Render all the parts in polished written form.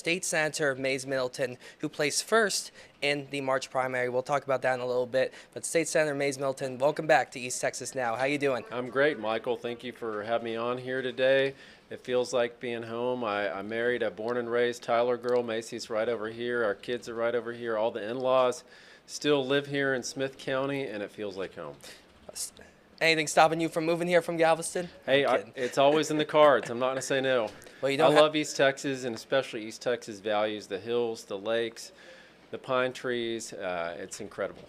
State Senator of Mays Middleton, who placed first in the March primary. We'll talk about that in a little bit. But State Senator Mays Middleton, welcome back to East Texas Now. How you doing? I'm great, Michael. Thank you for having me on here today. It feels like being home. I married a born and raised Tyler girl. Macy's right over here. Our kids are right over here. All the in-laws still live here in Smith County, and it feels like home. Anything stopping you from moving here from Galveston? Hey, it's always in the cards. I'm not going to say no. Well, I love East Texas, and especially East Texas values the hills, the lakes, the pine trees. It's incredible.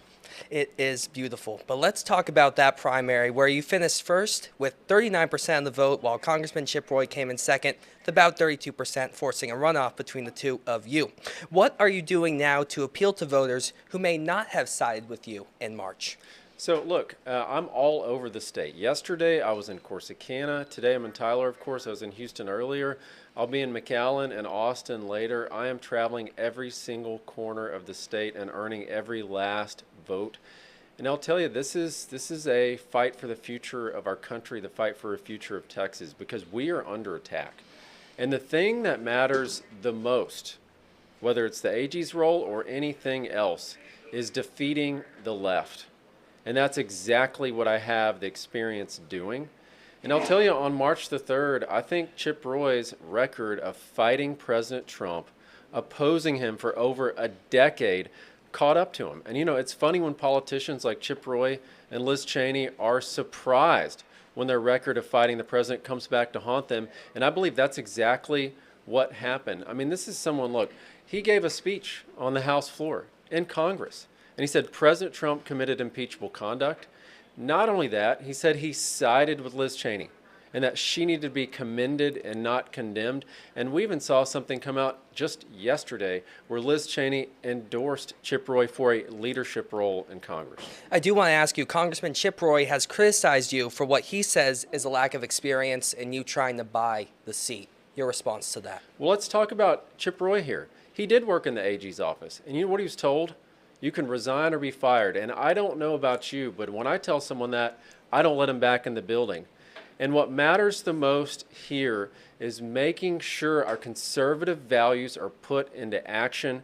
It is beautiful. But let's talk about that primary where you finished first with 39% of the vote, while Congressman Chip Roy came in second with about 32%, forcing a runoff between the two of you. What are you doing now to appeal to voters who may not have sided with you in March? So look, I'm all over the state. Yesterday I was in Corsicana. Today I'm in Tyler, of course. I was in Houston earlier. I'll be in McAllen and Austin later. I am traveling every single corner of the state and earning every last vote. And I'll tell you, this is a fight for the future of our country, the fight for a future of Texas, because we are under attack. And the thing that matters the most, whether it's the AG's role or anything else, is defeating the left. And that's exactly what I have the experience doing. And I'll tell you, on March the 3rd, I think Chip Roy's record of fighting President Trump, opposing him for over a decade, caught up to him. And you know, it's funny when politicians like Chip Roy and Liz Cheney are surprised when their record of fighting the president comes back to haunt them. And I believe that's exactly what happened. I mean, this is someone, look, he gave a speech on the House floor in Congress. And he said President Trump committed impeachable conduct. Not only that, he said he sided with Liz Cheney and that she needed to be commended and not condemned. And we even saw something come out just yesterday where Liz Cheney endorsed Chip Roy for a leadership role in Congress. I do want to ask you, Congressman Chip Roy has criticized you for what he says is a lack of experience in you trying to buy the seat. Your response to that? Well, let's talk about Chip Roy here. He did work in the AG's office. And you know what he was told? You can resign or be fired. And I don't know about you, but when I tell someone that, I don't let them back in the building. And what matters the most here is making sure our conservative values are put into action.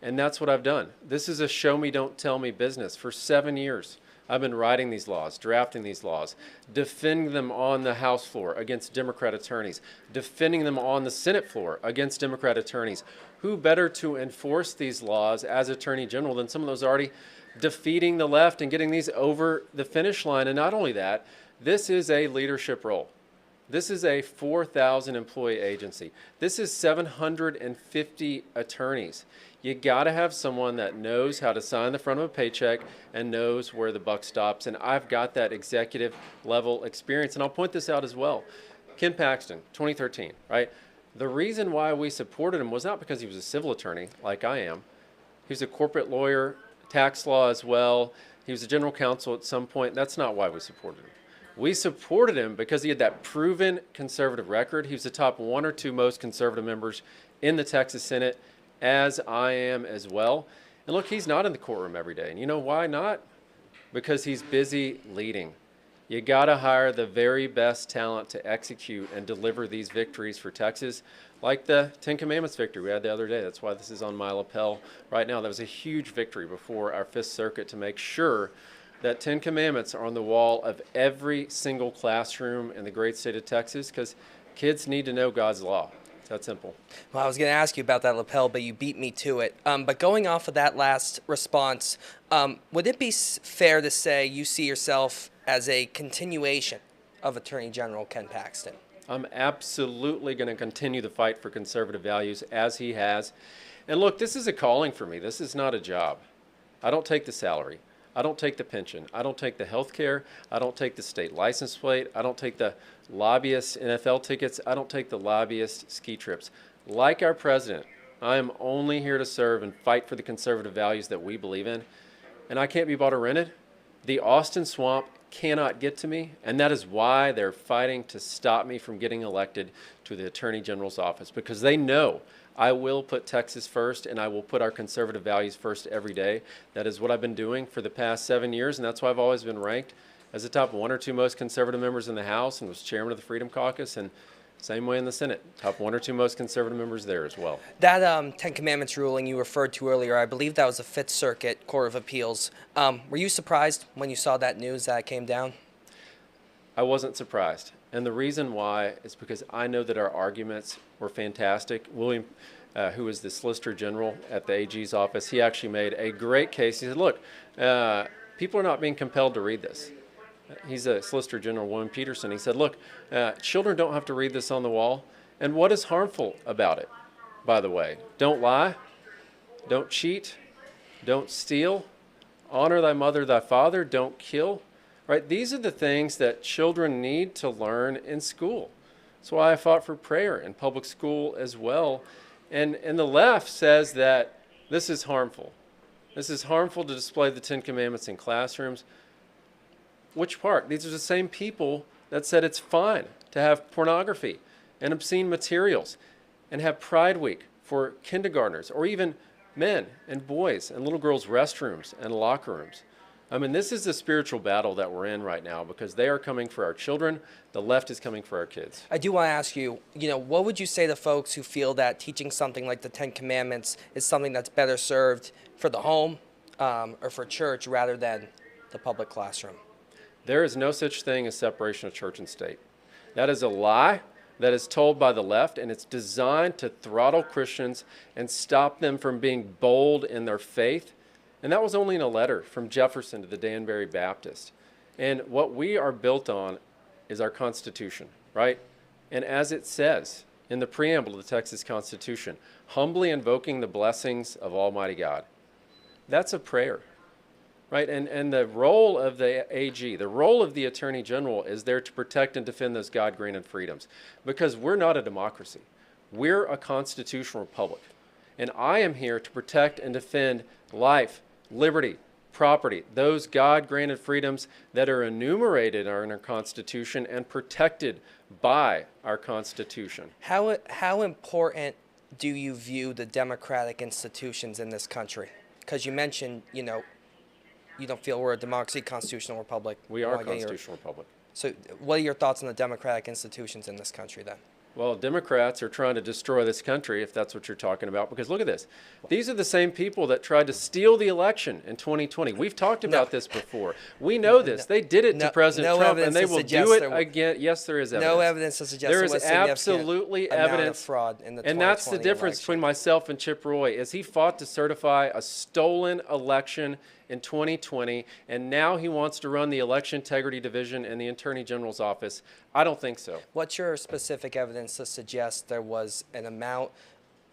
And that's what I've done. This is a show me, don't tell me business. For 7 years, I've been writing these laws, drafting these laws, defending them on the House floor against Democrat attorneys, defending them on the Senate floor against Democrat attorneys. Who better to enforce these laws as Attorney General than someone who's already defeating the left and getting these over the finish line? And not only that, this is a leadership role. This is a 4,000 employee agency. This is 750 attorneys. You got to have someone that knows how to sign the front of a paycheck and knows where the buck stops. And I've got that executive level experience. And I'll point this out as well. Ken Paxton, 2013, right? The reason why we supported him was not because he was a civil attorney like I am. He was a corporate lawyer, tax law as well. He was a general counsel at some point. That's not why we supported him. We supported him because he had that proven conservative record. He was the top one or two most conservative members in the Texas Senate, as I am as well. And look, he's not in the courtroom every day. And you know why not? Because he's busy leading. You got to hire the very best talent to execute and deliver these victories for Texas, like the Ten Commandments victory we had the other day. That's why this is on my lapel right now. That was a huge victory before our Fifth Circuit to make sure that 10 Commandments are on the wall of every single classroom in the great state of Texas, because kids need to know God's law. It's that simple. Well, I was going to ask you about that lapel, but you beat me to it. But going off of that last response, would it be fair to say you see yourself as a continuation of Attorney General Ken Paxton? I'm absolutely going to continue the fight for conservative values as he has. And look, this is a calling for me. This is not a job. I don't take the salary. I don't take the pension. I don't take the health care. I don't take the state license plate. I don't take the lobbyist NFL tickets. I don't take the lobbyist ski trips. Like our president, I am only here to serve and fight for the conservative values that we believe in. And I can't be bought or rented. The Austin swamp cannot get to me, and that is why they're fighting to stop me from getting elected to the Attorney General's office, because they know I will put Texas first, and I will put our conservative values first every day. That is what I've been doing for the past 7 years, and that's why I've always been ranked as the top one or two most conservative members in the House and was chairman of the Freedom Caucus. And Same way in the Senate. Top 1 or 2 most conservative members there as well. That Ten Commandments ruling you referred to earlier, I believe that was the Fifth Circuit Court of Appeals. Were you surprised when you saw that news that came down? I wasn't surprised. And the reason why is because I know that our arguments were fantastic. William, who is the Solicitor General at the AG's office, he actually made a great case. He said, look, people are not being compelled to read this. He's a Solicitor General, William Peterson. He said, look, children don't have to read this on the wall. And what is harmful about it, by the way? Don't lie, don't cheat, don't steal, honor thy mother, thy father, don't kill. Right? These are the things that children need to learn in school. That's why I fought for prayer in public school as well. And the left says that this is harmful. This is harmful to display the Ten Commandments in classrooms. Which part? These are the same people that said it's fine to have pornography and obscene materials and have Pride Week for kindergartners or even men and boys and little girls' restrooms and locker rooms. I mean, this is the spiritual battle that we're in right now because they are coming for our children. The left is coming for our kids. I do want to ask you, what would you say to folks who feel that teaching something like the Ten Commandments is something that's better served for the home or for church rather than the public classroom? There is no such thing as separation of church and state. That is a lie that is told by the left, and it's designed to throttle Christians and stop them from being bold in their faith. And that was only in a letter from Jefferson to the Danbury Baptist. And what we are built on is our Constitution, right? And as it says in the preamble of the Texas Constitution, humbly invoking the blessings of Almighty God. That's a prayer. Right, and the role of the AG, the role of the Attorney General is there to protect and defend those God-granted freedoms because we're not a democracy. We're a constitutional republic. And I am here to protect and defend life, liberty, property, those God-granted freedoms that are enumerated in our Constitution and protected by our Constitution. How important do you view the democratic institutions in this country? Because you mentioned, you don't feel we're a democracy, constitutional republic. We are a constitutional republic. So what are your thoughts on the democratic institutions in this country then? Well, Democrats are trying to destroy this country, if that's what you're talking about, because look at this. These are the same people that tried to steal the election in 2020. We've talked about this before. We know this. They did it to President Trump, and they will do it again. Yes, there is evidence. No evidence to suggest there is absolutely evidence of fraud in the 2020 and that's the difference election. between myself and Chip Roy, is he fought to certify a stolen election in 2020, and now he wants to run the Election Integrity Division in the Attorney General's office. I don't think so. What's your specific evidence to suggest there was an amount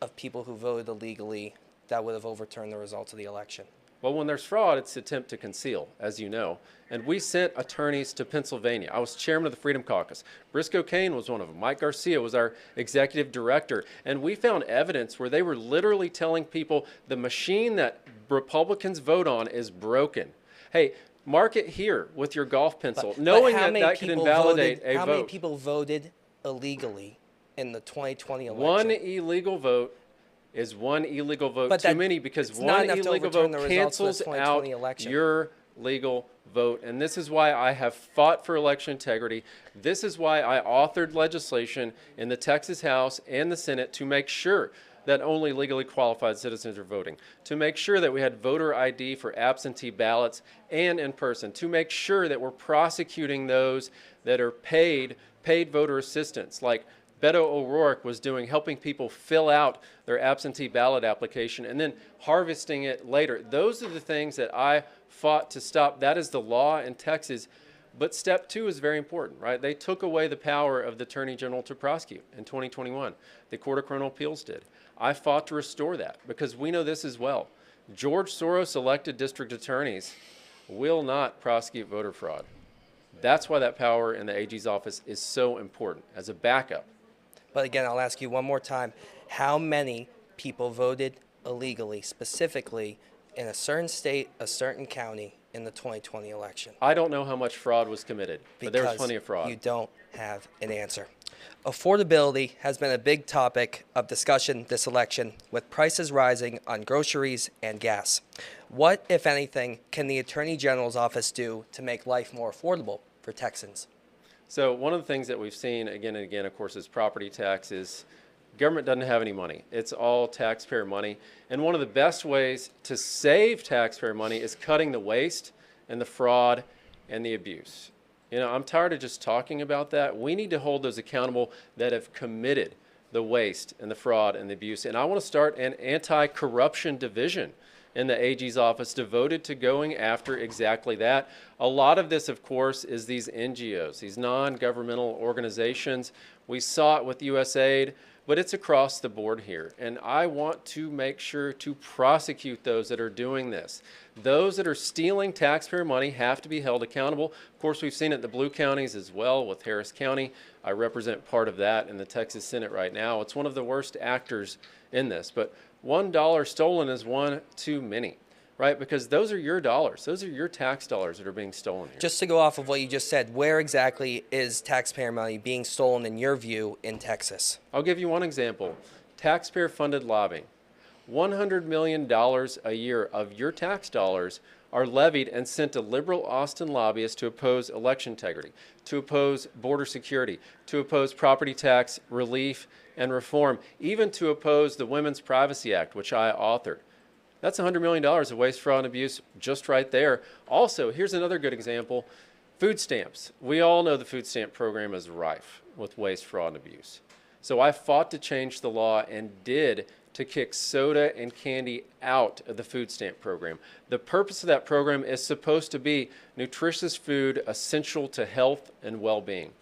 of people who voted illegally that would have overturned the results of the election? Well, when there's fraud, it's an attempt to conceal, as you know. And we sent attorneys to Pennsylvania. I was chairman of the Freedom Caucus. Briscoe Cain was one of them. Mike Garcia was our executive director. And we found evidence where they were literally telling people the machine that Republicans vote on is broken. Hey, mark it here with your golf pencil, knowing that could invalidate a vote. How many people voted illegally in the 2020 election? One illegal vote is one illegal vote too many, because one illegal vote cancels out your legal vote. And this is why I have fought for election integrity. This is why I authored legislation in the Texas House and the Senate to make sure that only legally qualified citizens are voting, to make sure that we had voter ID for absentee ballots and in person, to make sure that we're prosecuting those that are paid voter assistance, like Beto O'Rourke was doing, helping people fill out their absentee ballot application and then harvesting it later. Those are the things that I fought to stop. That is the law in Texas. But step two is very important, right? They took away the power of the Attorney General to prosecute in 2021. The Court of Criminal Appeals did. I fought to restore that because we know this as well. George Soros elected district attorneys will not prosecute voter fraud. That's why that power in the AG's office is so important as a backup. But again, I'll ask you one more time. How many people voted illegally, specifically in a certain state, a certain county, in the 2020 election? I don't know how much fraud was committed, but there was plenty of fraud. You don't have an answer. Affordability has been a big topic of discussion this election, with prices rising on groceries and gas. What, if anything, can the Attorney General's office do to make life more affordable for Texans? So one of the things that we've seen again and again, of course, is property taxes. Government doesn't have any money. It's all taxpayer money. And one of the best ways to save taxpayer money is cutting the waste and the fraud and the abuse. I'm tired of just talking about that. We need to hold those accountable that have committed the waste and the fraud and the abuse. And I want to start an anti-corruption division in the AG's office devoted to going after exactly that. A lot of this, of course, is these NGOs, these non-governmental organizations. We saw it with USAID, but it's across the board here. And I want to make sure to prosecute those that are doing this. Those that are stealing taxpayer money have to be held accountable. Of course, we've seen it in the blue counties as well with Harris County. I represent part of that in the Texas Senate right now. It's one of the worst actors in this. But $1 stolen is one too many, right? Because those are your dollars. Those are your tax dollars that are being stolen here. Just to go off of what you just said, where exactly is taxpayer money being stolen, in your view, in Texas? I'll give you one example. Taxpayer-funded lobbying. $100 million a year of your tax dollars are levied and sent to liberal Austin lobbyists to oppose election integrity, to oppose border security, to oppose property tax relief and reform, even to oppose the Women's Privacy Act, which I authored. That's $100 million of waste, fraud, and abuse just right there. Also, here's another good example. Food stamps. We all know the food stamp program is rife with waste, fraud, and abuse. So I fought to change the law and did to kick soda and candy out of the food stamp program. The purpose of that program is supposed to be nutritious food essential to health and well-being.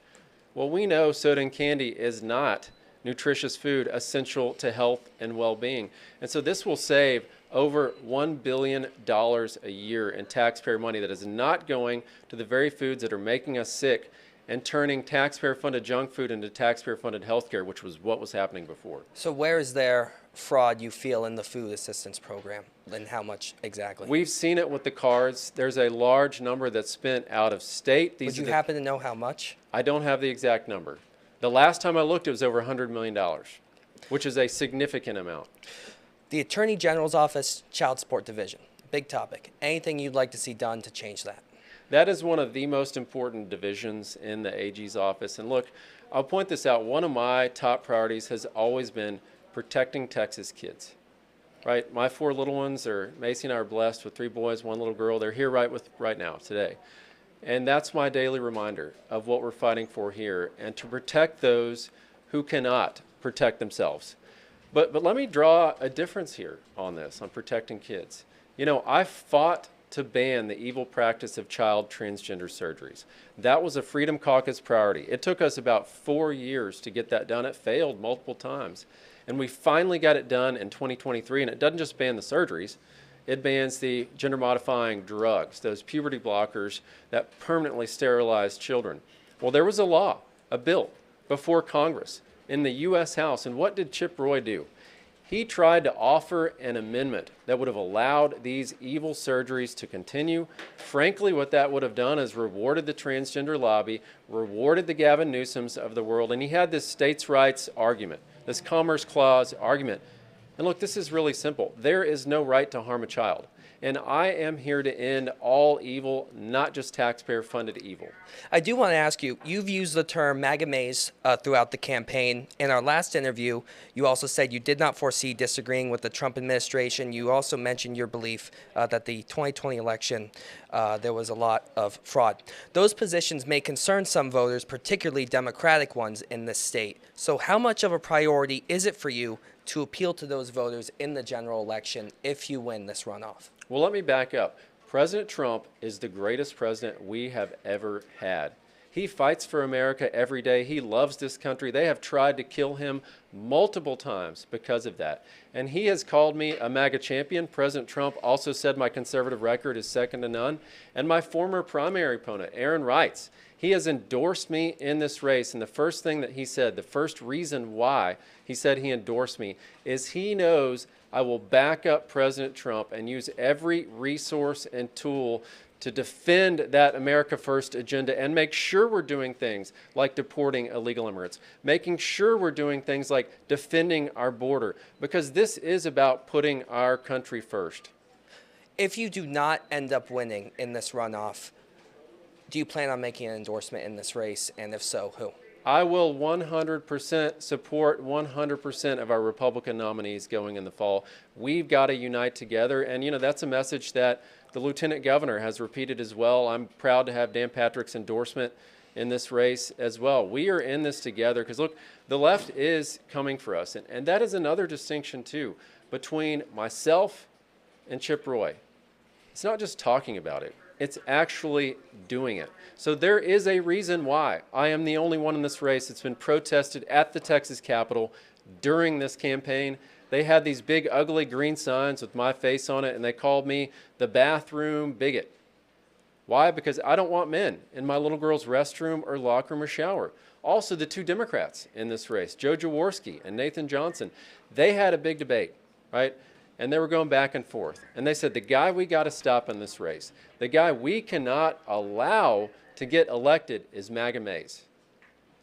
Well, we know soda and candy is not nutritious food essential to health and well-being. And so this will save over $1 billion a year in taxpayer money that is not going to the very foods that are making us sick and turning taxpayer-funded junk food into taxpayer-funded health care, which was what was happening before. So where is there fraud you feel in the food assistance program, and how much exactly? We've seen it with the cards. There's a large number that's spent out of state. Would you happen to know how much? I don't have the exact number. The last time I looked, it was over $100 million, which is a significant amount. The Attorney General's Office Child Support Division, big topic. Anything you'd like to see done to change that? That is one of the most important divisions in the AG's office. And look, I'll point this out. One of my top priorities has always been protecting Texas kids. Right? My 4 little ones Macy and I are blessed with 3 boys, 1 little girl. They're here right now, today. And that's my daily reminder of what we're fighting for here, and to protect those who cannot protect themselves. But let me draw a difference here on this, on protecting kids. I fought to ban the evil practice of child transgender surgeries. That was a Freedom Caucus priority. It took us about 4 years to get that done. It failed multiple times. And we finally got it done in 2023, and it doesn't just ban the surgeries. It bans the gender-modifying drugs, those puberty blockers that permanently sterilize children. Well, there was a bill before Congress in the U.S. House, and what did Chip Roy do? He tried to offer an amendment that would have allowed these evil surgeries to continue. Frankly, what that would have done is rewarded the transgender lobby, rewarded the Gavin Newsoms of the world, and he had this states' rights argument, this Commerce Clause argument. And look, this is really simple. There is no right to harm a child. And I am here to end all evil, not just taxpayer-funded evil. I do want to ask you, you've used the term MAGA maze throughout the campaign. In our last interview, you also said you did not foresee disagreeing with the Trump administration. You also mentioned your belief that the 2020 election, there was a lot of fraud. Those positions may concern some voters, particularly Democratic ones in this state. So how much of a priority is it for you to appeal to those voters in the general election if you win this runoff? Well, let me back up. President Trump is the greatest president we have ever had. He fights for America every day. He loves this country. They have tried to kill him multiple times because of that. And he has called me a MAGA champion. President Trump also said my conservative record is second to none. And my former primary opponent, Aaron Reitz, he has endorsed me in this race. And the first thing that he said, the first reason why he said he endorsed me, is he knows I will back up President Trump and use every resource and tool to defend that America First agenda and make sure we're doing things like deporting illegal immigrants, making sure we're doing things like defending our border, because this is about putting our country first. If you do not end up winning in this runoff, Do you plan on making an endorsement in this race, and if so, who? I will 100% support 100% of our Republican nominees going in the fall. We've got to unite together, and that's a message that the Lieutenant Governor has repeated as well. I'm proud to have Dan Patrick's endorsement in this race as well. We are in this together because, look, the left is coming for us, and that is another distinction, too, between myself and Chip Roy. It's not just talking about it. It's actually doing it. So there is a reason why I am the only one in this race that's been protested at the Texas Capitol during this campaign. They had these big, ugly green signs with my face on it, and they called me the bathroom bigot. Why? Because I don't want men in my little girl's restroom or locker room or shower. Also, the two Democrats in this race, Joe Jaworski and Nathan Johnson, they had a big debate, right? And they were going back and forth. And they said, the guy we got to stop in this race, the guy we cannot allow to get elected is MAGA Mays.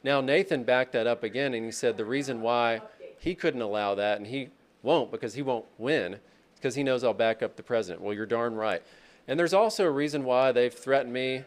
Now, Nathan backed that up again, and he said the reason why he couldn't allow that, and he won't because he won't win, because he knows I'll back up the president. Well, you're darn right. And there's also a reason why they've threatened me,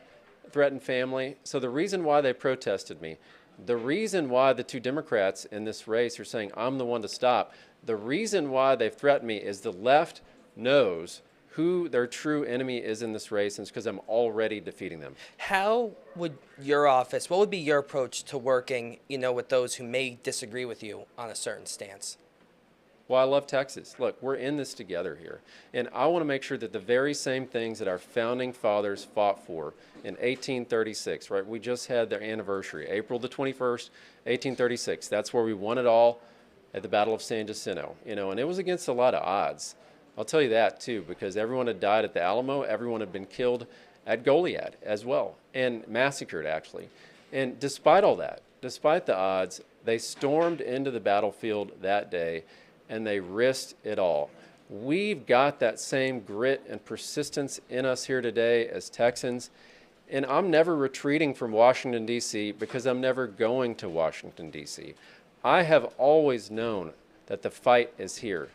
threatened family. So the reason why they protested me, the reason why the two Democrats in this race are saying I'm the one to stop, the reason why they've threatened me is the left knows who their true enemy is in this race, and it's because I'm already defeating them. How would your office, what would be your approach to working, with those who may disagree with you on a certain stance? Well, I love Texas. Look, we're in this together here. And I want to make sure that the very same things that our founding fathers fought for in 1836, right? We just had their anniversary, April the 21st, 1836. That's where we won it all at the Battle of San Jacinto, and it was against a lot of odds. I'll tell you that, too, because everyone had died at the Alamo. Everyone had been killed at Goliad as well, and massacred, actually. And despite all that, despite the odds, they stormed into the battlefield that day, and they risked it all. We've got that same grit and persistence in us here today as Texans, and I'm never retreating from Washington, D.C., because I'm never going to Washington, D.C. I have always known that the fight is here.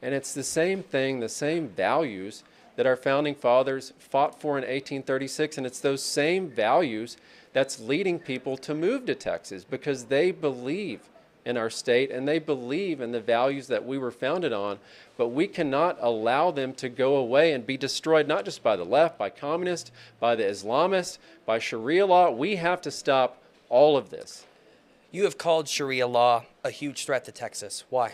And it's the same thing, the same values that our founding fathers fought for in 1836, and it's those same values that's leading people to move to Texas because they believe in our state and they believe in the values that we were founded on, but we cannot allow them to go away and be destroyed, not just by the left, by communists, by the Islamists, by Sharia law. We have to stop all of this. You have called Sharia law a huge threat to Texas. Why?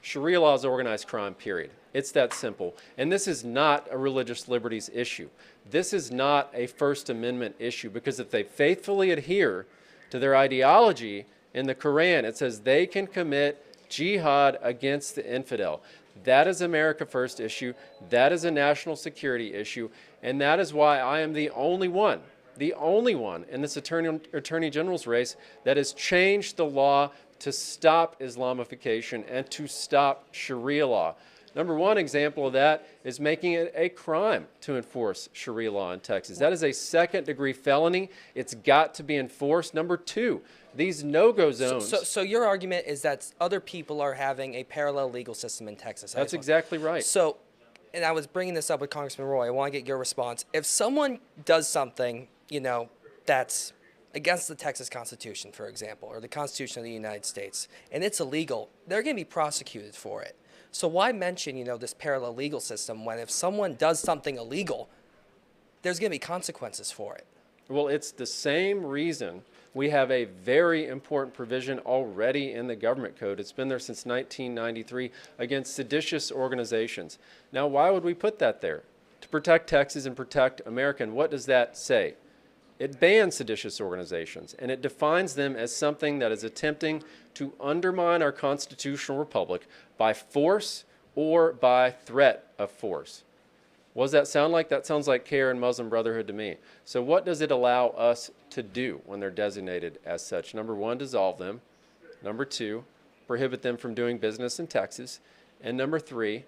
Sharia law is organized crime, period. It's that simple. And this is not a religious liberties issue. This is not a First Amendment issue, because if they faithfully adhere to their ideology in the Quran, it says they can commit jihad against the infidel. That is America First issue. That is a national security issue. And that is why I am the only one in this Attorney General's race that has changed the law to stop Islamification and to stop Sharia law. Number one example of that is making it a crime to enforce Sharia law in Texas. That is a second-degree felony. It's got to be enforced. Number two, these no-go zones. So your argument is that other people are having a parallel legal system in Texas. That's exactly right. So, and I was bringing this up with Congressman Roy. I want to get your response. If someone does something, that's against the Texas Constitution, for example, or the Constitution of the United States, and it's illegal, they're going to be prosecuted for it. So why mention, this parallel legal system when if someone does something illegal, there's going to be consequences for it? Well, it's the same reason we have a very important provision already in the government code. It's been there since 1993 against seditious organizations. Now, why would we put that there? To protect Texas and protect America. And what does that say? It bans seditious organizations, and it defines them as something that is attempting to undermine our constitutional republic by force or by threat of force. What does that sound like? That sounds like CAIR and Muslim Brotherhood to me. So what does it allow us to do when they're designated as such? Number one, dissolve them. Number two, prohibit them from doing business in Texas. And number three,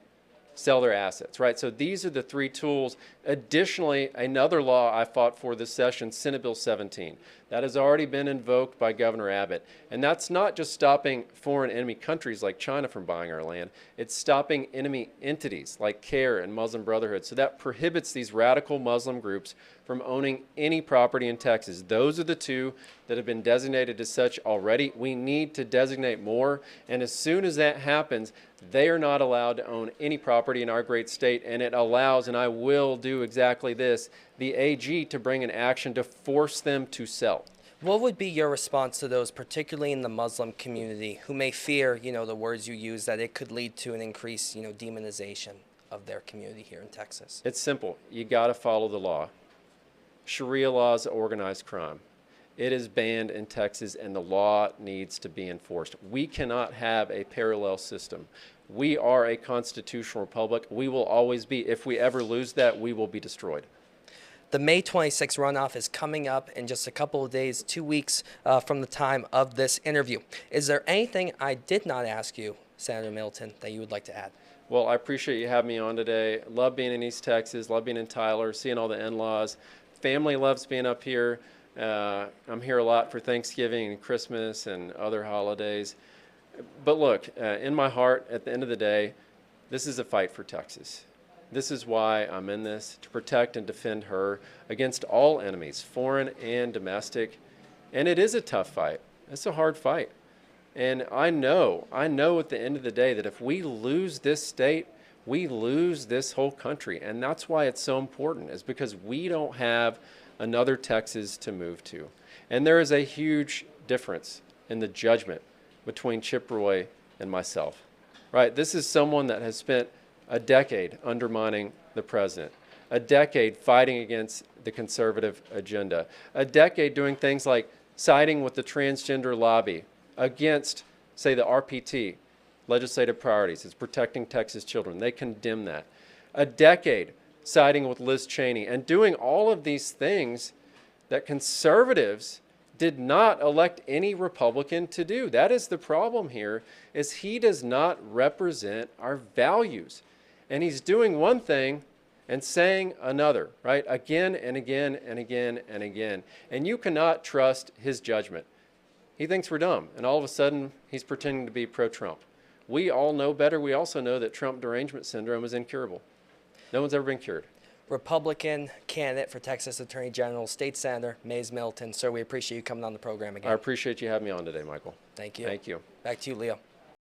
sell their assets, right? So these are the three tools. Additionally, another law I fought for this session, Senate Bill 17. That has already been invoked by Governor Abbott. And that's not just stopping foreign enemy countries like China from buying our land. It's stopping enemy entities like CARE and Muslim Brotherhood. So that prohibits these radical Muslim groups from owning any property in Texas. Those are the two that have been designated as such already. We need to designate more. And as soon as that happens, they are not allowed to own any property in our great state, and it allows, and I will do exactly this, the AG to bring an action to force them to sell. What would be your response to those, particularly in the Muslim community, who may fear, the words you use, that it could lead to an increased, demonization of their community here in Texas? It's simple. You got to follow the law. Sharia law is organized crime. It is banned in Texas, and the law needs to be enforced. We cannot have a parallel system. We are a constitutional republic. We will always be. If we ever lose that, we will be destroyed. The May 26th runoff is coming up in just a couple of days, 2 weeks from the time of this interview. Is there anything I did not ask you, Senator Middleton, that you would like to add? Well, I appreciate you having me on today. Love being in East Texas, love being in Tyler, seeing all the in-laws. Family loves being up here. I'm here a lot for Thanksgiving and Christmas and other holidays. But look, in my heart, at the end of the day, this is a fight for Texas. This is why I'm in this, to protect and defend her against all enemies, foreign and domestic. And it is a tough fight. It's a hard fight. And I know at the end of the day that if we lose this state, we lose this whole country. And that's why it's so important, is because we don't have another Texas to move to. And there is a huge difference in the judgment between Chip Roy and myself, right? This is someone that has spent a decade undermining the president, a decade fighting against the conservative agenda, a decade doing things like siding with the transgender lobby against, say, the RPT, legislative priorities. It's protecting Texas children. They condemn that. A decade siding with Liz Cheney and doing all of these things that conservatives did not elect any Republican to do. That is the problem here, is he does not represent our values. And he's doing one thing and saying another, right? Again and again and again and again. And you cannot trust his judgment. He thinks we're dumb, and all of a sudden he's pretending to be pro-Trump. We all know better. We also know that Trump derangement syndrome is incurable. No one's ever been cured. Republican candidate for Texas Attorney General, State Senator Mays Middleton. Sir, we appreciate you coming on the program again. I appreciate you having me on today, Michael. Thank you. Thank you. Back to you, Leo.